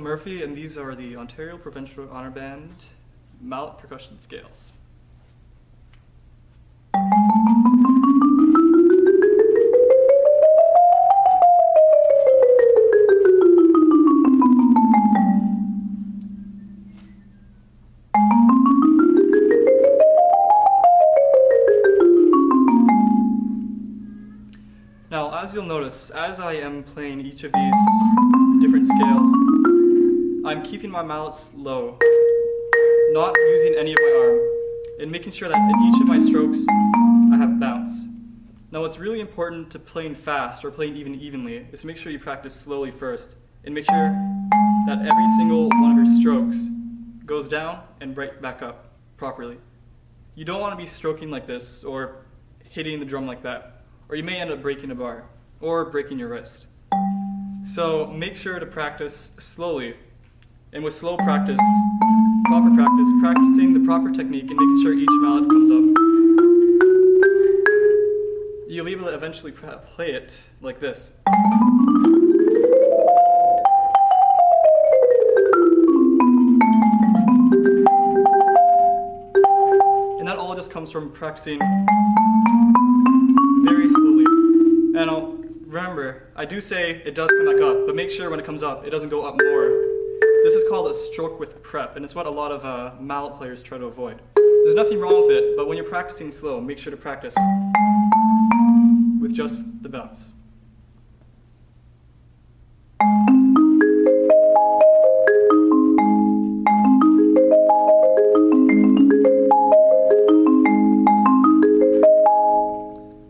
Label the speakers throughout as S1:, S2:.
S1: Murphy, and these are the Ontario Provincial Honor Band mallet percussion scales. Now, as you'll notice, as I am playing each of these different scales, I'm keeping my mallets low, not using any of my arm, and making sure that in each of my strokes, I have bounce. Now, what's really important to playing fast or playing evenly is to make sure you practice slowly first, and make sure that every single one of your strokes goes down and right back up properly. You don't want to be stroking like this or hitting the drum like that, or you may end up breaking a bar or breaking your wrist. So make sure to practice slowly, and with slow practice, proper practice, practicing the proper technique and making sure each mallet comes up, you'll be able to eventually play it like this. And that all just comes from practicing very slowly. And remember, I do say it does come back up, but make sure when it comes up, it doesn't go up more. This is called a stroke with prep, and it's what a lot of mallet players try to avoid. There's nothing wrong with it, but when you're practicing slow, make sure to practice with just the bounce.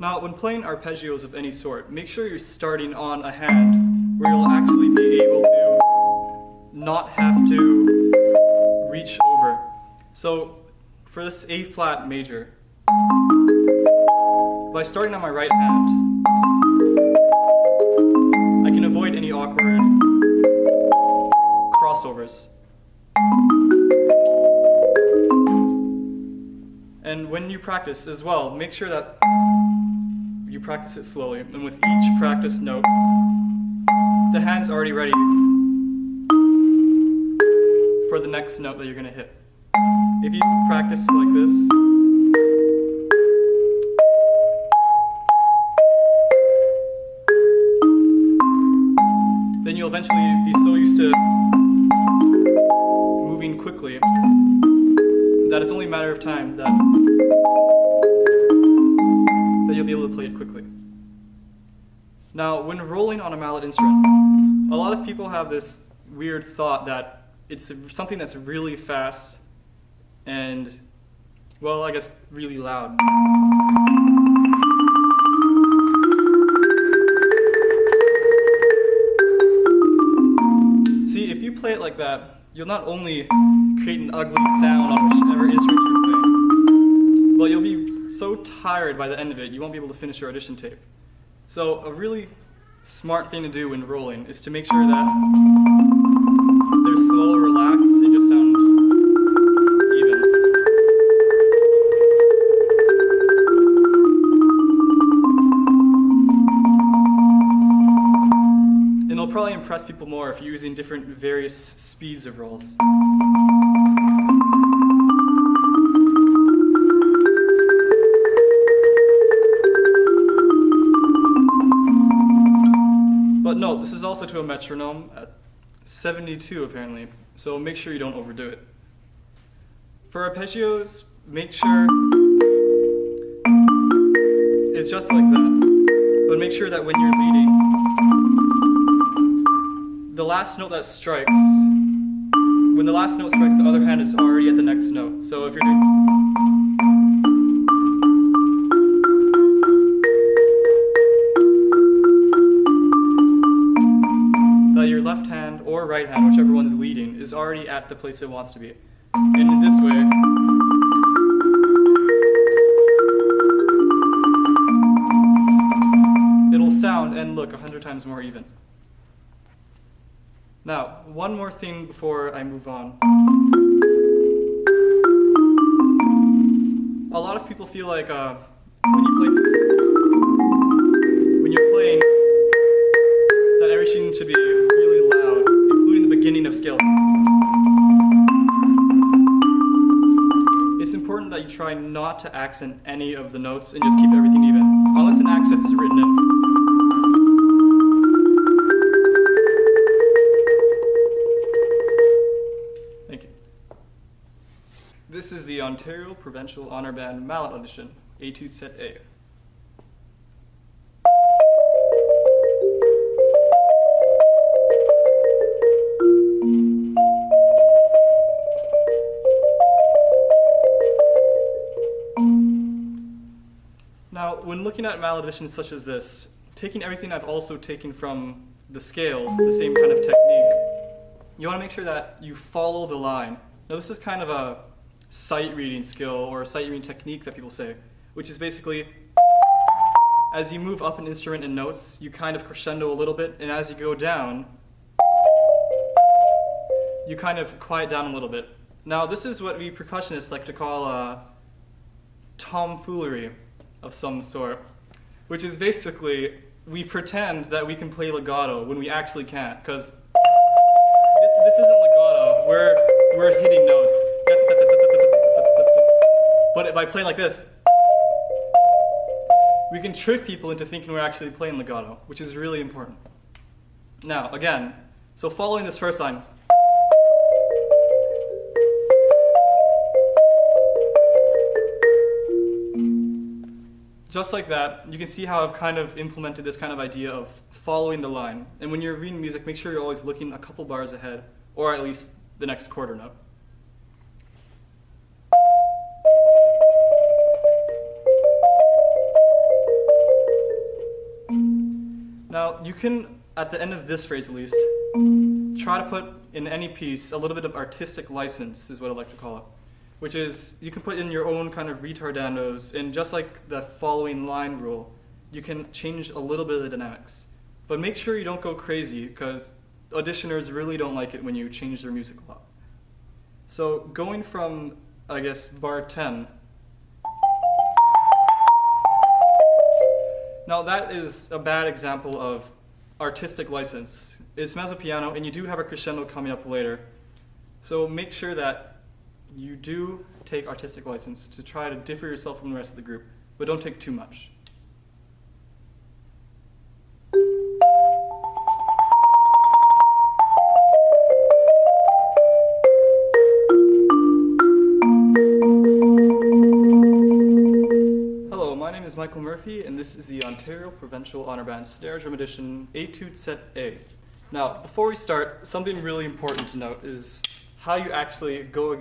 S1: Now, when playing arpeggios of any sort, make sure you're starting on a hand where you'll actually be able to not have to reach over. So, for this A flat major, by starting on my right hand, I can avoid any awkward crossovers. And when you practice as well, make sure that you practice it slowly, and with each practice note, the hand's already ready for the next note that you're going to hit. If you practice like this, then you'll eventually be so used to moving quickly that it's only a matter of time that you'll be able to play it quickly. Now, when rolling on a mallet instrument, a lot of people have this weird thought that it's something that's really fast and, well, I guess really loud. See, if you play it like that, you'll not only create an ugly sound on whichever instrument you're playing, but you'll be so tired by the end of it, you won't be able to finish your audition tape. So a really smart thing to do when rolling is to make sure that they're slow, relaxed, and just sound even. And it'll probably impress people more if you're using different various speeds of rolls. But note, this is also to a metronome at 72 apparently, so make sure you don't overdo it. For arpeggios, make sure it's just like that, but make sure that when you're leading, the last note that strikes, when the last note strikes, the other hand is already at the next note. So if you're doing your left hand or right hand, whichever one's leading, is already at the place it wants to be. And in this way, it'll sound and look 100 times more even. Now, one more thing before I move on. A lot of people feel like when you're playing, that everything should be really loud, including the beginning. beginning of scales. It's important that you try not to accent any of the notes and just keep everything even, unless an accent's written in. Thank you. This is the Ontario Provincial Honor Band Mallet Audition, Etude Set A. Now, when looking at mallet auditions such as this, taking everything I've also taken from the scales, the same kind of technique, you want to make sure that you follow the line. Now, this is kind of a sight reading skill or a sight reading technique that people say, which is basically as you move up an instrument in notes, you kind of crescendo a little bit, and as you go down, you kind of quiet down a little bit. Now, this is what we percussionists like to call tomfoolery of some sort, which is basically we pretend that we can play legato when we actually can't, because this isn't legato. We're hitting notes. But by playing like this, we can trick people into thinking we're actually playing legato, which is really important. Now, again, so following this first line, just like that, you can see how I've kind of implemented this kind of idea of following the line. And when you're reading music, make sure you're always looking a couple bars ahead, or at least the next quarter note. Now, you can, at the end of this phrase at least, try to put in any piece a little bit of artistic license, is what I like to call it. Which is, you can put in your own kind of retardandos, and just like the following line rule, you can change a little bit of the dynamics. But make sure you don't go crazy, because auditioners really don't like it when you change their music a lot. So going from, I guess, bar 10, now that is a bad example of artistic license. It's mezzo piano, and you do have a crescendo coming up later. So make sure that you do take artistic license to try to differ yourself from the rest of the group, but don't take too much. Hello, my name is Michael Murphy, and this is the Ontario Provincial Honor Band Snare Drum Edition Etude Set A. Now, before we start, something really important to note is how you actually go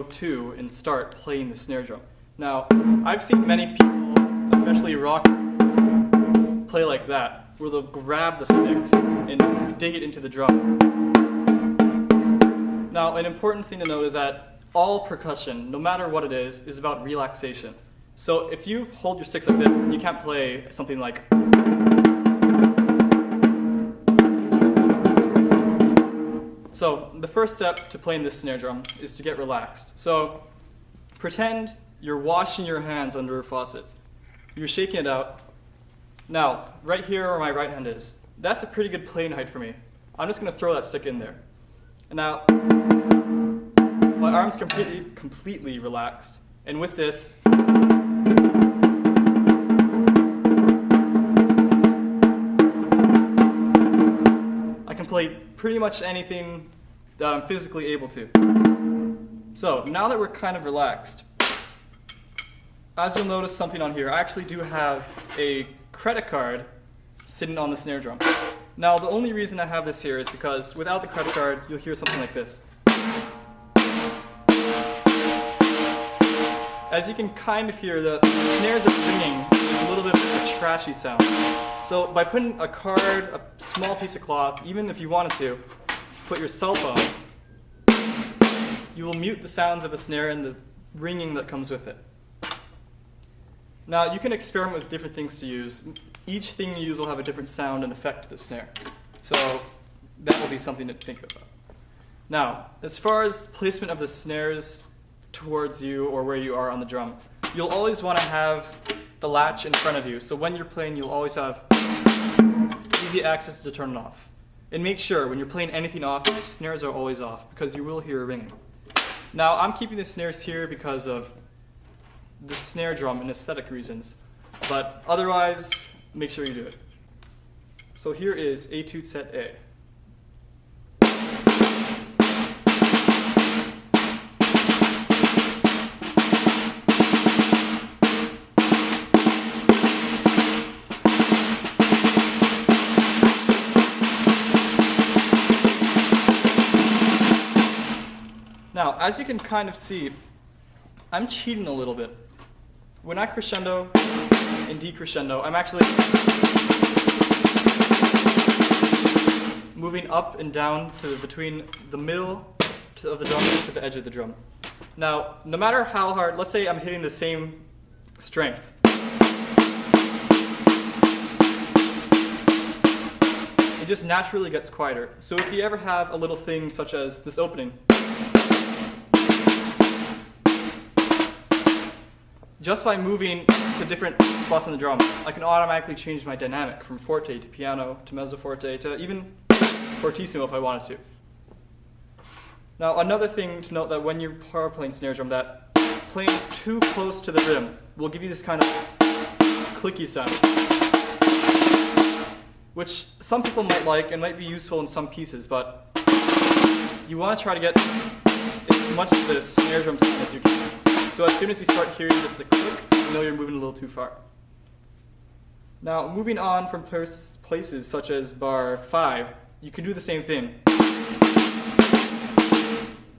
S1: to and start playing the snare drum. Now, I've seen many people, especially rockers, play like that, where they'll grab the sticks and dig it into the drum. Now, an important thing to know is that all percussion, no matter what it is about relaxation. So if you hold your sticks like this, you can't play something like. So the first step to playing this snare drum is to get relaxed. So pretend you're washing your hands under a faucet. You're shaking it out. Now, right here where my right hand is, that's a pretty good playing height for me. I'm just going to throw that stick in there. And now, my arm's completely relaxed. And with this, I can play pretty much anything that I'm physically able to. So now that we're kind of relaxed, as you'll notice something on here, I actually do have a credit card sitting on the snare drum. Now the only reason I have this here is because without the credit card, you'll hear something like this. As you can kind of hear, the snares are ringing. There's a little bit of a trashy sound. So by putting a card, a small piece of cloth, even if you wanted to, put your cell phone, you will mute the sounds of the snare and the ringing that comes with it. Now you can experiment with different things to use. Each thing you use will have a different sound and effect to the snare. So that will be something to think about. Now, as far as placement of the snares towards you or where you are on the drum, you'll always want to have the latch in front of you. So when you're playing, you'll always have easy access to turn it off. And make sure when you're playing anything off, snares are always off because you will hear a ringing. Now I'm keeping the snares here because of the snare drum and aesthetic reasons, but otherwise make sure you do it. So here is Etude set A. Now, as you can kind of see, I'm cheating a little bit. When I crescendo and decrescendo, I'm actually moving up and down to between the middle of the drum to the edge of the drum. Now, no matter how hard, let's say I'm hitting the same strength. It just naturally gets quieter. So if you ever have a little thing such as this opening, just by moving to different spots on the drum, I can automatically change my dynamic from forte to piano to mezzo forte to even fortissimo if I wanted to. Now another thing to note that when you're power playing snare drum, that playing too close to the rim will give you this kind of clicky sound, which some people might like and might be useful in some pieces, but you want to try to get as much of the snare drum sound as you can. So as soon as you start hearing just the click, you know you're moving a little too far. Now moving on from places such as bar 5, you can do the same thing.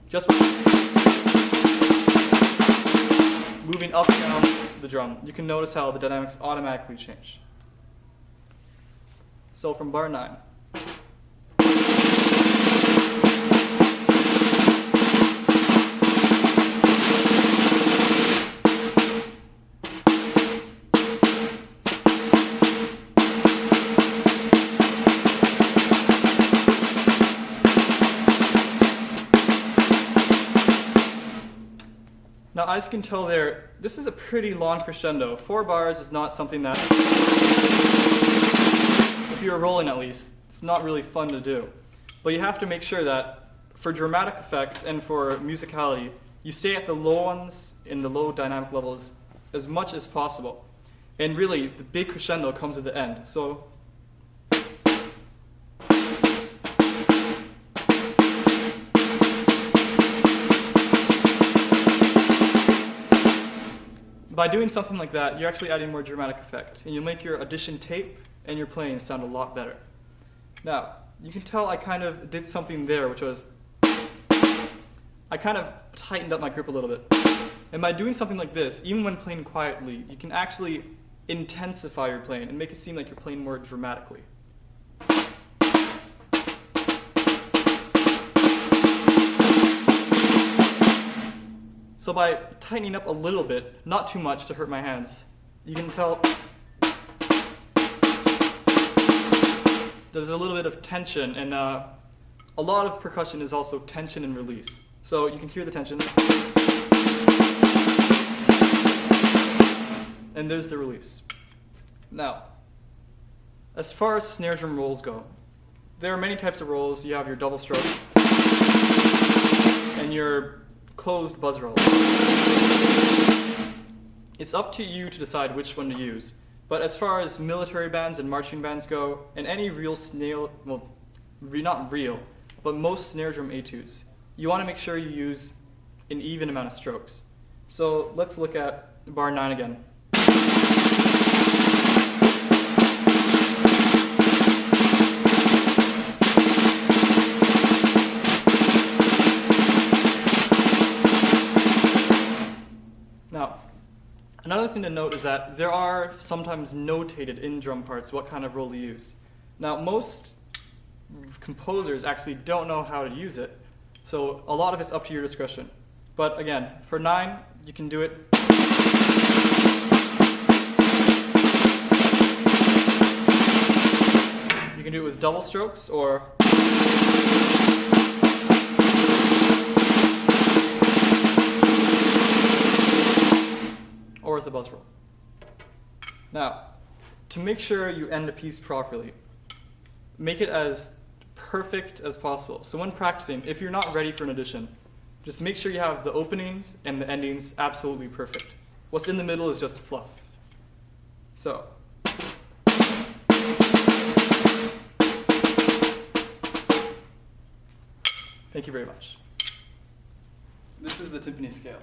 S1: Just moving up and down the drum, you can notice how the dynamics automatically change. So from bar 9. Now, as you can tell there, this is a pretty long crescendo. 4 bars is not something that, if you're rolling at least, it's not really fun to do. But you have to make sure that for dramatic effect and for musicality, you stay at the low ones in the low dynamic levels as much as possible. And really, the big crescendo comes at the end. So by doing something like that, you're actually adding more dramatic effect, and you'll make your audition tape and your playing sound a lot better. Now, you can tell I kind of did something there, which was I kind of tightened up my grip a little bit. And by doing something like this, even when playing quietly, you can actually intensify your playing and make it seem like you're playing more dramatically. So by tightening up a little bit, not too much to hurt my hands, you can tell there's a little bit of tension, and a lot of percussion is also tension and release. So you can hear the tension, and there's the release. Now, as far as snare drum rolls go, there are many types of rolls. You have your double strokes and your closed buzz roll. It's up to you to decide which one to use. But as far as military bands and marching bands go, and any real not real, but most snare drum etudes, you want to make sure you use an even amount of strokes. So let's look at bar 9 again. Now, another thing to note is that there are sometimes notated in drum parts what kind of roll to use. Now, most composers actually don't know how to use it, so a lot of it's up to your discretion. But again, for 9, you can do it. You can do it with double strokes or with a buzz roll. Now, to make sure you end a piece properly, make it as perfect as possible. So when practicing, if you're not ready for an audition, just make sure you have the openings and the endings absolutely perfect. What's in the middle is just fluff. So. Thank you very much. This is the timpani scale.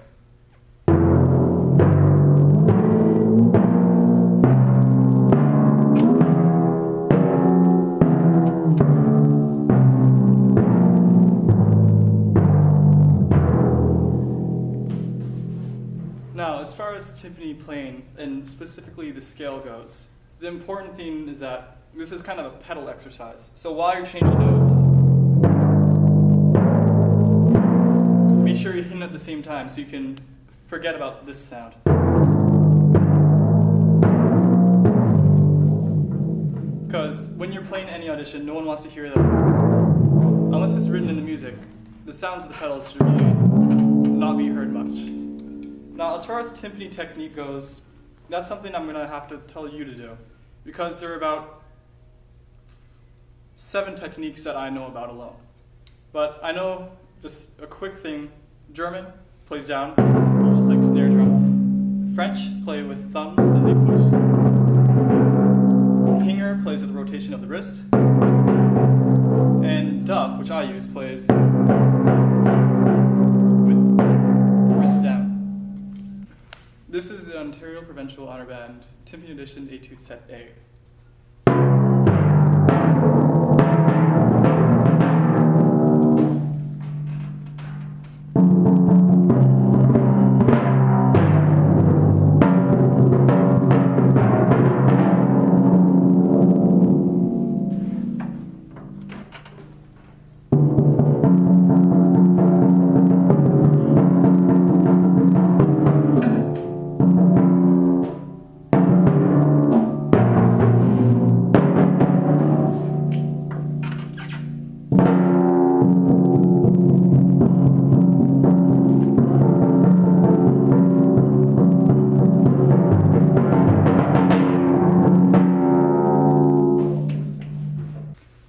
S1: Now, as far as timpani playing, and specifically the scale goes, the important thing is that this is kind of a pedal exercise. So while you're changing notes, make sure you're hitting at the same time so you can forget about this sound. Because when you're playing any audition, no one wants to hear that. Unless it's written in the music, the sounds of the pedals should really not be heard much. Now, as far as timpani technique goes, that's something I'm going to have to tell you to do. Because there are about 7 techniques that I know about alone. But I know just a quick thing. German plays down, almost like snare drum. French play with thumbs and they push. Hinger plays with the rotation of the wrist. And Duff, which I use, plays with wrist down. This is the Ontario Provincial Honor Band Timpani Edition Etude Set A.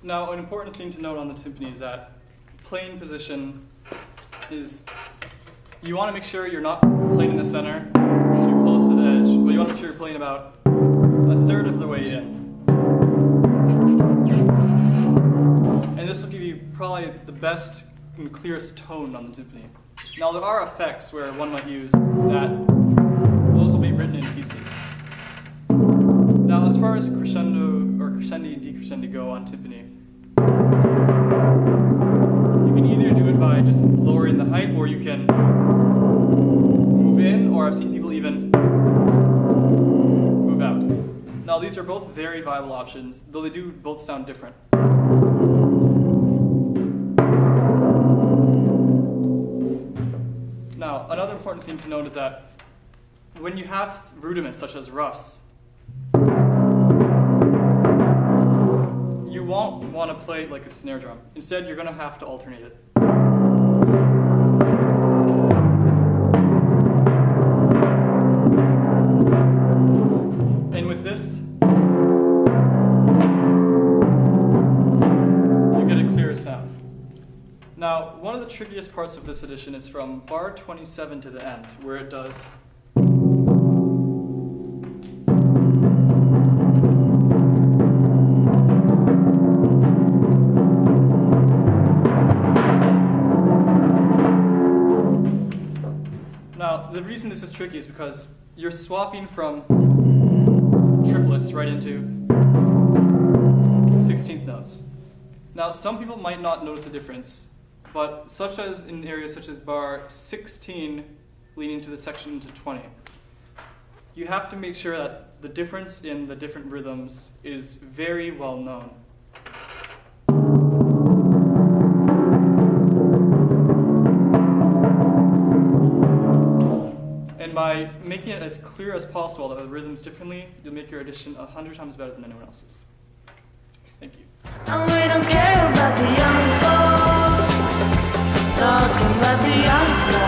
S1: Now, an important thing to note on the timpani is that playing position is, you want to make sure you're not playing in the center, too close to the edge, but you want to make sure you're playing about a third of the way in. And this will give you probably the best and clearest tone on the timpani. Now, there are effects where one might use that, those will be written in pieces. Now, as far as crescendo or crescendi and decrescendi go on timpani, you can either do it by just lowering the height, or you can move in, or I've seen people even move out. Now, these are both very viable options, though they do both sound different. Now, another important thing to note is that when you have rudiments such as roughs, you won't want to play like a snare drum. Instead, you're going to have to alternate it. And with this, you get a clearer sound. Now, one of the trickiest parts of this edition is from bar 27 to the end, where it does Now, the reason this is tricky is because you're swapping from triplets right into 16th notes. Now, some people might not notice the difference, but such as in areas such as bar 16 leading to the section into 20, you have to make sure that the difference in the different rhythms is very well known. And by making it as clear as possible that the rhythms differently, you'll make your audition 100 times better than anyone else's. Thank you.
S2: And we don't care about the young folks talking about the outside.